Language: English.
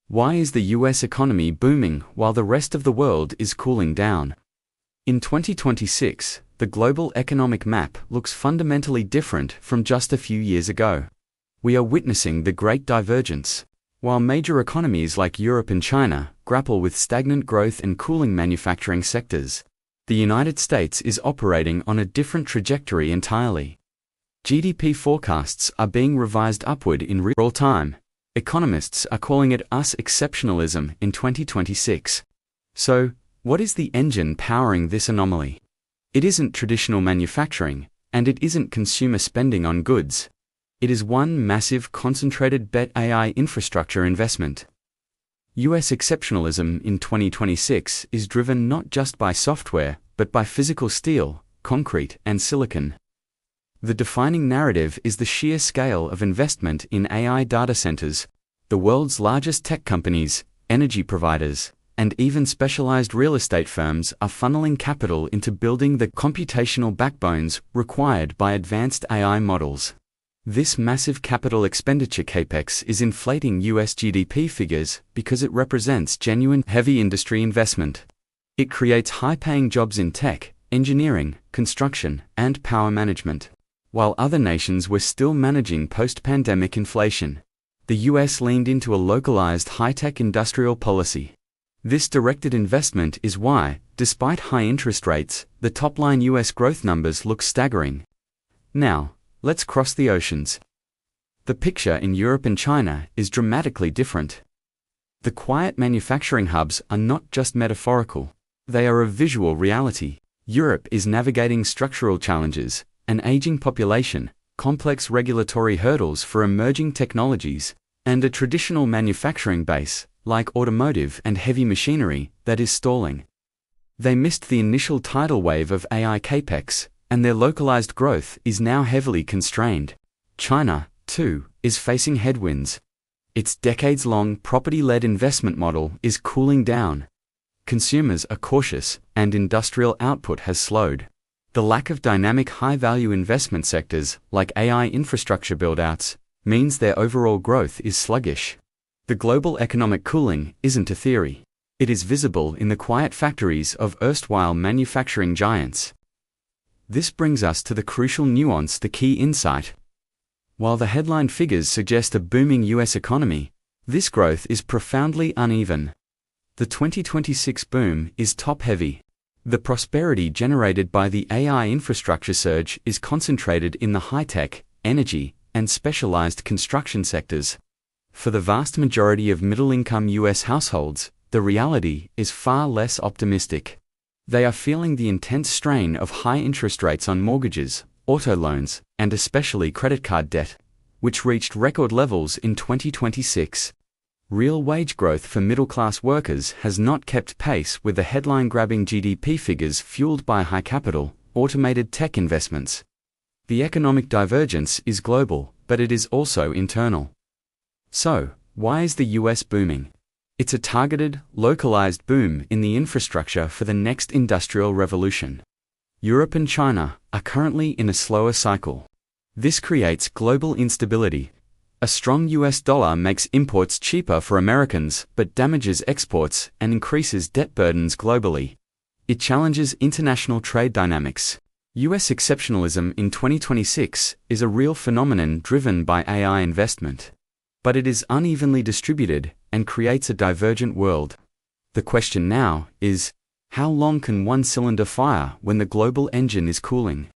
Why is the US economy booming while the rest of the world is cooling down? In 2026, the global economic map looks fundamentally different from just a few years ago. We are witnessing the Great Divergence. While major economies like Europe and China grapple with stagnant growth and cooling manufacturing sectors, the United States is operating on a different trajectory entirely. GDP forecasts are being revised upward in real time. Economists are calling it exceptionalism in 2026. So, what is the engine powering this anomaly? It isn't traditional manufacturing, and it isn't consumer spending on goods. It is one massive concentrated bet AI infrastructure investment. US exceptionalism in 2026 is driven not just by software, but by physical steel, concrete, and silicon. The defining narrative is the sheer scale of investment in AI data centers. The world's largest tech companies, energy providers, and even specialized real estate firms are funneling capital into building the computational backbones required by advanced AI models. This massive capital expenditure capex is inflating US GDP figures because it represents genuine heavy industry investment. It creates high-paying jobs in tech, engineering, construction, and power management. While other nations were still managing post-pandemic inflation, the US leaned into a localized high-tech industrial policy. This directed investment is why, despite high interest rates, the top-line US growth numbers look staggering. Now, let's cross the oceans. The picture in Europe and China is dramatically different. The quiet manufacturing hubs are not just metaphorical, they are a visual reality. Europe is navigating structural challenges, an aging population, complex regulatory hurdles for emerging technologies, and a traditional manufacturing base, like automotive and heavy machinery, that is stalling. They missed the initial tidal wave of AI capex, and their localized growth is now heavily constrained. China, too, is facing headwinds. Its decades-long property-led investment model is cooling down. Consumers are cautious, and industrial output has slowed. The lack of dynamic high-value investment sectors, like AI infrastructure build-outs, means their overall growth is sluggish. The global economic cooling isn't a theory. It is visible in the quiet factories of erstwhile manufacturing giants. This brings us to the crucial nuance, the key insight. While the headline figures suggest a booming US economy, this growth is profoundly uneven. The 2026 boom is top-heavy. The prosperity generated by the AI infrastructure surge is concentrated in the high-tech, energy, and specialized construction sectors. For the vast majority of middle-income US households, the reality is far less optimistic. They are feeling the intense strain of high interest rates on mortgages, auto loans, and especially credit card debt, which reached record levels in 2026. Real wage growth for middle-class workers has not kept pace with the headline-grabbing GDP figures fueled by high-capital, automated tech investments. The economic divergence is global, but it is also internal. So, why is the US booming? It's a targeted, localized boom in the infrastructure for the next industrial revolution. Europe and China are currently in a slower cycle. This creates global instability. A strong US dollar makes imports cheaper for Americans, but damages exports and increases debt burdens globally. It challenges international trade dynamics. US exceptionalism in 2026 is a real phenomenon driven by AI investment. But it is unevenly distributed and creates a divergent world. The question now is, how long can one cylinder fire when the global engine is cooling?